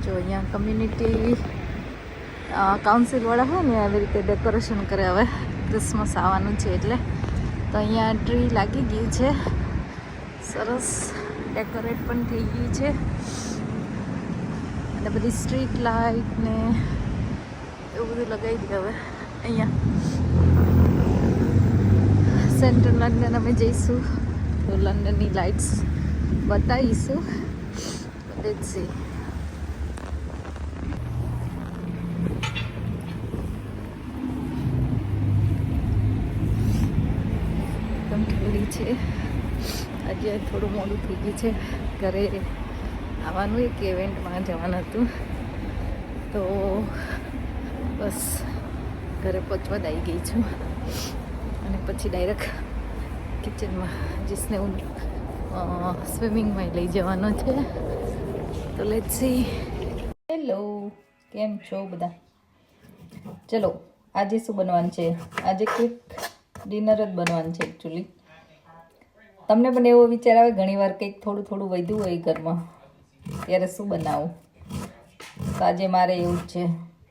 જો અહીંયા કમ્યુનિટી કાઉન્સિલવાળા હોય ને આવી રીતે ડેકોરેશન કરે. હવે ક્રિસમસ આવવાનું છે એટલે તો અહીંયા ટ્રી લાગી ગયું છે, સરસ ડેકોરેટ પણ થઈ ગયું છે અને બધી સ્ટ્રીટ લાઇટ ને એવું બધું લગાવી દે. હવે અહીંયા સેન્ટ્રલ લંડન અમે જઈશું તો લંડનની લાઇટ્સ બતાવીશું. Let's see. એકદમ ઠંડી છે. આજે થોડું મોડું થઈ ગયું છે. ઘરે આવવાનું એક ઇવેન્ટમાં જવાનું હતું તો બસ ઘરે પહોંચવા જ આવી ગઈ છું અને પછી ડાયરેક્ટ કિચનમાં જીસને હું સ્વિમિંગમાં લઈ જવાનો છે. તો લેટ્સ સી. હેલો, કેમ છો બધા? ચલો, આજે શું બનવાનું છે? આજે ક્વિક ડિનર જ બનવાનું છે એકચ્યુઅલી. તમને પણ એવો વિચાર આવે ઘણીવાર કંઈક થોડું થોડું વધ્યું હોય ઘરમાં ત્યારે શું બનાવું? તો આજે મારે એવું જ છે.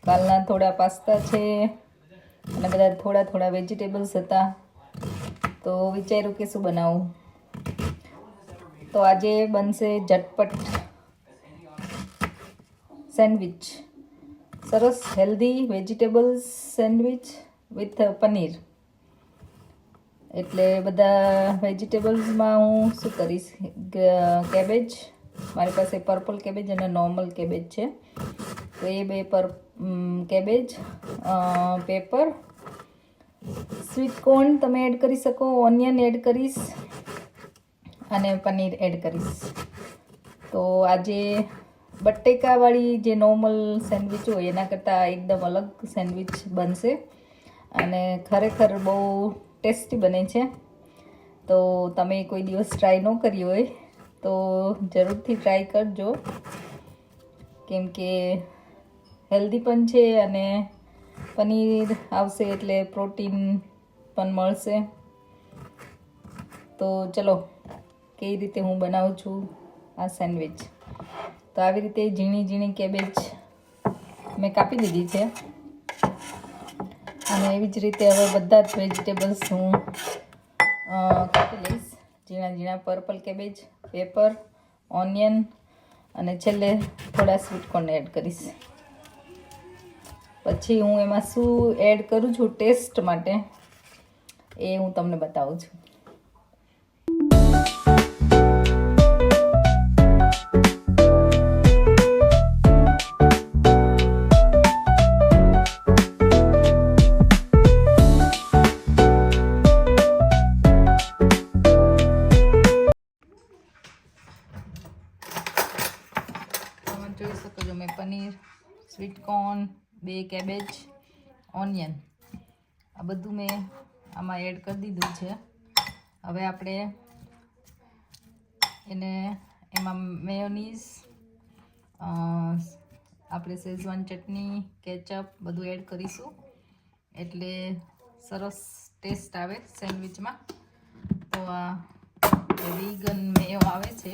કાલના થોડા પાસ્તા છે અને બધા થોડા થોડા વેજીટેબલ્સ હતા તો વિચાર્યું કે શું બનાવું. તો આજે બનશે ઝટપટ સેન્ડવિચ. સરસ healthy vegetables sandwich with paneer. એટલે બધા વેજીટેબલ્સમાં હું શું કરીશ, કેબેજ, મારી પાસે પર્પલ કેબેજ અને નોર્મલ કેબેજ છે તો એ બે કેબેજ, પેપર, સ્વીટ કોર્ન તમે એડ કરી શકો, ઓનિયન એડ કરીશ અને પનીર એડ કરીશ. તો આજે બટેકાવાળી જે નોર્મલ સેન્ડવિચ હોય એના કરતાં એકદમ અલગ સેન્ડવિચ બનશે અને ખરેખર બહુ ટેસ્ટી બને છે. તો તમે કોઈ દિવસ ટ્રાય ન કરી હોય તો જરૂરથી ટ્રાય કરજો, કેમ કે હેલ્ધી પણ છે અને પનીર આવશે એટલે પ્રોટીન પણ મળશે. તો ચલો કઈ રીતે હું બનાવું છું આ સેન્ડવિચ. તો આવી રીતે ઝીણી ઝીણી કેબેજ મેં કાપી દીધી છે અને એવી જ રીતે હવે બધા જ વેજીટેબલ્સ હું કાપી લઈશ. ઝીણા ઝીણા પર્પલ કેબેજ, પેપર, ઓનિયન અને છેલ્લે થોડા સ્વીટ કોર્ન એડ કરીશ. પછી હું એમાં શું એડ કરું છું ટેસ્ટ માટે એ હું તમને બતાવું છું. જોઈ શકો છો મેં paneer, sweet corn, 2 cabbage, onion આ બધું મેં આમાં એડ કરી દીધું છે. હવે આપણે એને એમાં મેયોનીઝ, આપણે શેઝવાન ચટણી, કેચઅપ બધું એડ કરીશું એટલે સરસ ટેસ્ટ આવે સેન્ડવિચમાં. તો આ વીગન મેયો આવે છે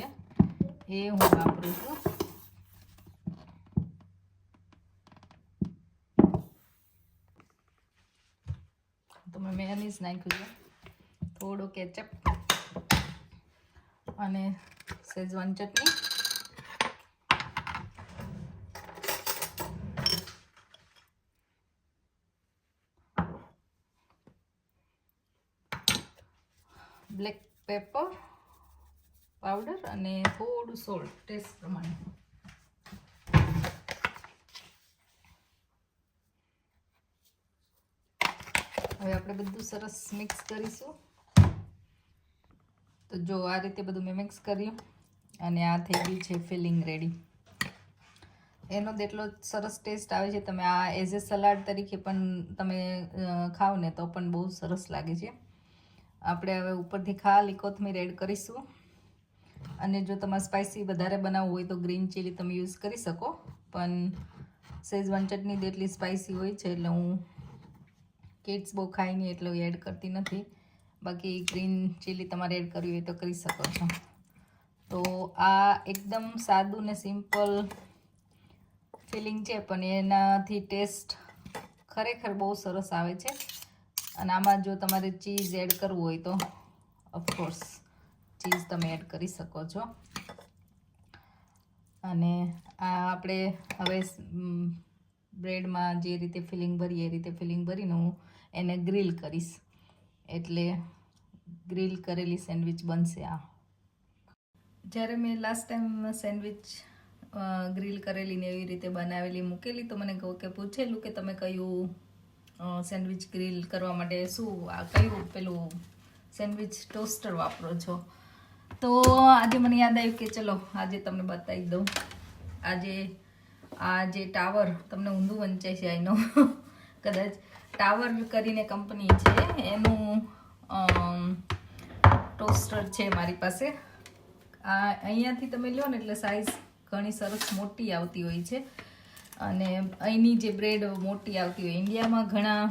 એ હું વાપરું છું. તો મેં મેયોનીઝ નાખ્યું છે, થોડો કેચઅપ અને શેઝવાન ચટણી. બ્લેક પેપર પાવડર અને થોડું સોલ્ટ ટેસ્ટ પ્રમાણે. હવે આપણે બધું સરસ મિક્સ કરીશું. તો જો આ રીતે બધું મેં મિક્સ કર્યું અને આ થઈ ગયું છે ફિલિંગ રેડી. એનો જેટલો સરસ ટેસ્ટ આવે છે, તમે આ એઝ એ સલાડ તરીકે પણ તમે ખાઓ ને તો પણ બહુ સરસ લાગે છે. આપણે હવે ઉપરથી ખાલી કોથમીર એડ કરીશું અને જો તમારે સ્પાઇસી વધારે બનાવવું હોય તો ગ્રીન ચીલી તમે યુઝ કરી શકો, પણ શેઝવાન ચટણી જેટલી સ્પાઇસી હોય છે એટલે હું કિડ્સ બહુ ખાઈ નહીં એટલે હું એડ કરતી નથી. બાકી ગ્રીન ચીલી તમારે એડ કરવી હોય તો કરી શકો છો. તો આ એકદમ સાદું ને સિમ્પલ ફિલિંગ છે પણ એનાથી ટેસ્ટ ખરેખર બહુ સરસ આવે છે. અને આમાં જો તમારે ચીઝ એડ કરવું હોય તો ઓફકોર્સ ચીઝ તમે એડ કરી શકો છો. અને આ આપણે હવે બ્રેડમાં જે રીતે ફિલિંગ ભરીએ એ રીતે ફિલિંગ ભરીને હું એને ગ્રીલ કરીશ, એટલે ગ્રીલ કરેલી સેન્ડવિચ બનશે. આ જ્યારે મેં લાસ્ટ ટાઈમ સેન્ડવિચ ગ્રીલ કરેલી ને એવી રીતે બનાવેલી મૂકેલી તો મને કહું કે પૂછેલું કે તમે કયું સેન્ડવિચ ગ્રીલ કરવા માટે કયું પેલું સેન્ડવિચ ટોસ્ટર વાપરો છો. તો આજે મને યાદ આવ્યું કે ચલો આજે તમને બતાવી દઉં. આ જે ટાવર તમને ઊંધું વંચાય છે આઈનો કદાચ ટાવર કરીને કંપની છે એનું ટોસ્ટર છે મારી પાસે. આ અહીંયાથી તમે લો ને એટલે સાઈઝ ઘણી સરસ મોટી આવતી હોય છે. અને અહીંની જે બ્રેડ મોટી આવતી હોય, ઇન્ડિયામાં ઘણા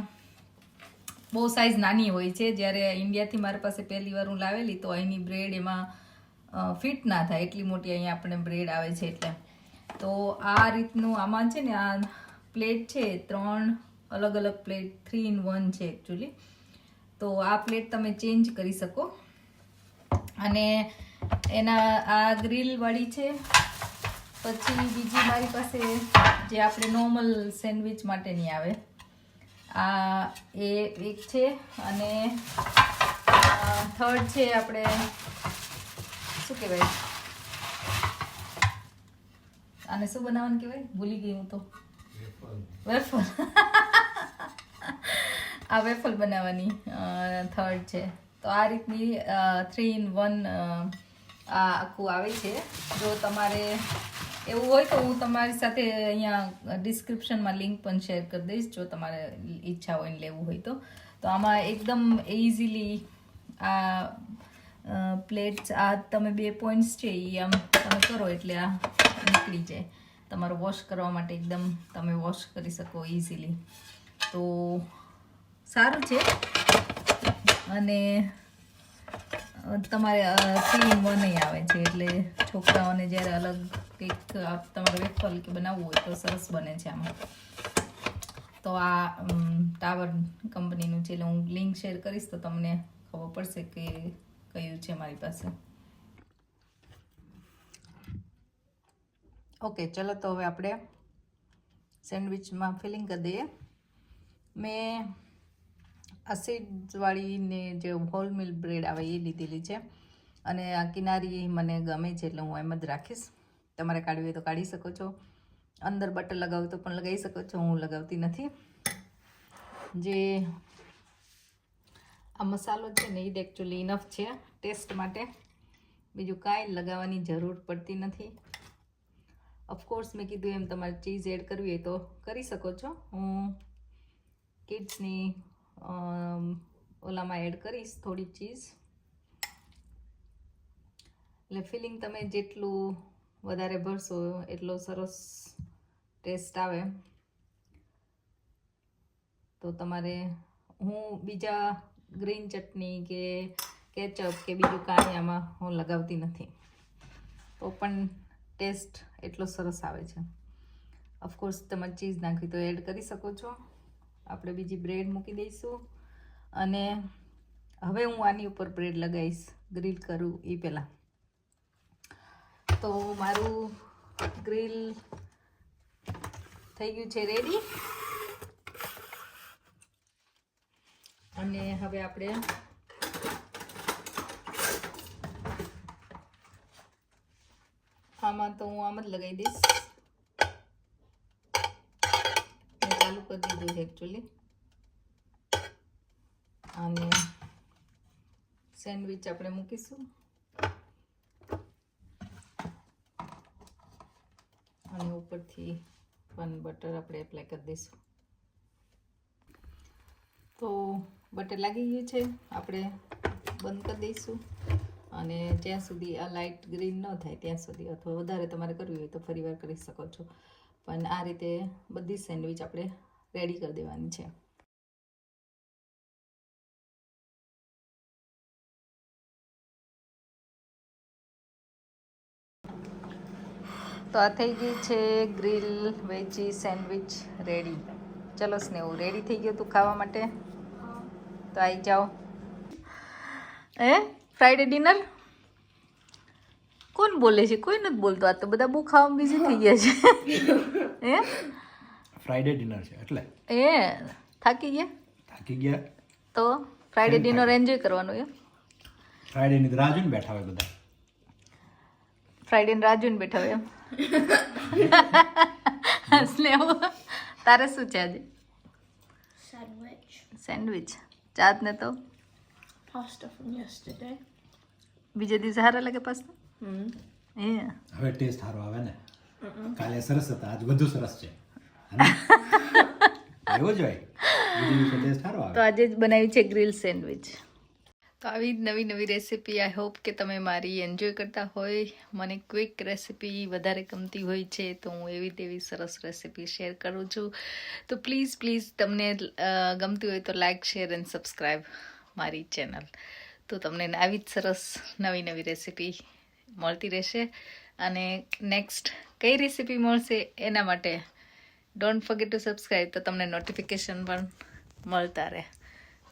બહુ સાઈઝ નાની હોય છે. જ્યારે ઇન્ડિયાથી મારી પાસે પહેલી વાર હું લાવેલી તો અહીંની બ્રેડ એમાં ફિટ ના થાય એટલી મોટી અહીંયા આપણે બ્રેડ આવે છે. એટલે તો આ રીતનું આમાં છે ને આ પ્લેટ છે 3 અલગ અલગ પ્લેટ 3 in 1 છે એકચ્યુઅલી. તો આ પ્લેટ તમે ચેન્જ કરી શકો. અને એના આ ગ્રીલ વાળી છે. પછી બીજી મારી પાસે જે આપણે નોર્મલ સેન્ડવિચ માટેની આવે આ એક છે. અને થર્ડ છે આપણે શું કહેવાય આને શું બનાવવાનું કહેવાય ભૂલી ગઈ હું તો. વેફલ આ વેફલ બનાવવાની થર્ડ છે. તો આ રીતની 3 in 1 આ આખું આવે છે. જો તમારે એવું હોય તો હું તમારી સાથે અહીંયા ડિસ્ક્રિપ્શનમાં લિંક પણ શેર કરી દઈશ જો તમારે ઈચ્છા હોય ને લેવું હોય તો. તો આમાં એકદમ ઇઝીલી આ પ્લેટ્સ આ તમે 2 પોઈન્ટ્સ છે એ આમ તમે કરો એટલે આ નીકળી જાય. તમારે વોશ કરવા માટે એકદમ તમે વોશ કરી શકો ઇઝીલી. તો સારું છે. અને તમારે 3 in 1 આવે છે એટલે છોકરાઓને જ્યારે અલગ કંઈક તમારે વેફલ કે બનાવવું હોય તો સરસ બને છે આમાં. તો આ ટાવર કંપનીનું છે એટલે હું લિંક શેર કરીશ તો તમને ખબર પડશે કે કયું છે મારી પાસે. ઓકે ચલો તો હવે આપણે સેન્ડવિચમાં ફિલિંગ કરી દઈએ. મેં એસિડવાળી ને જે હોલ મિલ બ્રેડ આવે એ લીધેલી છે. અને આ કિનારી મને ગમે છે એટલે હું એમ જ રાખીશ. તમારે કાઢવી હોય તો કાઢી શકો છો. અંદર બટર લગાવું તો પણ લગાવી શકો છો. હું લગાવતી નથી. જે આ મસાલો છે ને એ જ એકચ્યુઅલી ઇનફ છે ટેસ્ટ માટે. બીજું કાંઈ લગાવવાની જરૂર પડતી નથી. ઓફકોર્સ મેં કીધું એમ તમારે ચીઝ એડ કરવી હોય તો કરી શકો છો. હું કિડ્સની ઓલામાં એડ કરીશ થોડી ચીઝ. એટલે ફિલિંગ તમે જેટલું વધારે ભરશો એટલો સરસ ટેસ્ટ આવે. તો તમારે હું બીજા ગ્રીન ચટણી કે કેચઅપ કે બીજું કાંઈ આમાં હું લગાવતી નથી. તો પણ ટેસ્ટ એટલો સરસ આવે છે. ઓફકોર્સ તમારે ચીઝ નાખવી તો એડ કરી શકો છો. આપણે બીજી બ્રેડ મૂકી દઈશું. અને હવે હું આની ઉપર બ્રેડ લગાવીશ ગ્રીલ કરું એ પહેલાં. તો મારું ગ્રીલ થઈ ગયું છે રેડી. અને હવે આપણે આમાં તો હું આમ જ લગાવી દઈશ. મેં ચાલુ કરી દીધું છે એકચ્યુઅલી. અને સેન્ડવિચ આપણે મૂકીશું. અને ઉપરથી પણ બટર આપણે એપ્લાય કરી દઈશું. તો બટર લાગી ગયું છે. આપણે બંધ કરી દઈશું. અને જ્યાં સુધી આ લાઇટ ગ્રીન ન થાય ત્યાં સુધી, અથવા વધારે તમારે કરવી હોય તો ફરી વાર કરી શકો છો. પણ આ રીતે બધી સેન્ડવિચ આપણે રેડી કરી દેવાની છે. તો આ થઈ ગઈ છે ગ્રીલ વેજી સેન્ડવિચ રેડી. ચલો સ્નેહુ, રેડી થઈ ગયું તું ખાવા માટે? તો આવી જાઓ. ફ્રાઈડે ડિનર કોણ બોલે છે? કોઈ નથી બોલતો. આ તો બધા બહુ ખાવામાં બિઝી થઈ ગયા છે. ફ્રાઈડે ડિનર છે એટલે થાકી ગયા તો ફ્રાઈડે ડિનર એન્જોય કરવાનું. ફ્રાઈડે ની રાહ જોઈને બેઠા હોય બધા. ફ્રાઈડે રાહ જોઈને બેઠા હોય એમ. સ્નેહુ, તારે શું છે આજે? સેન્ડવિચ. ચાત ને તો Pasta from yesterday. બીજે દિવસે સારા લાગે પાસ્તા? હવે ટેસ્ટ સારો આવે ને. કાલે સરસ હતા, આજ બધું સરસ છે. એવો જ હોય, બીજે દિવસે ટેસ્ટ સારો આવે. તો આજે જ બનાવી છે ગ્રીલ સેન્ડવિચ. તો આવી જ નવી નવી રેસીપી આઈ હોપ કે તમે મારી એન્જોય કરતા હોય. મને ક્વિક રેસીપી વધારે ગમતી હોય છે તો હું એવી તેવી સરસ રેસીપી શેર કરું છું. તો પ્લીઝ તમને ગમતી હોય તો લાઇક, શેર એન્ડ સબસ્ક્રાઈબ મારી ચેનલ. તો તમને આવી જ સરસ નવી નવી રેસીપી મળતી રહેશે. અને નેક્સ્ટ કઈ રેસીપી મળશે એના માટે ડોન્ટ ફર્ગેટ ટુ સબસ્ક્રાઈબ, તો તમને નોટિફિકેશન પણ મળતા રહે.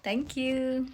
Thank you.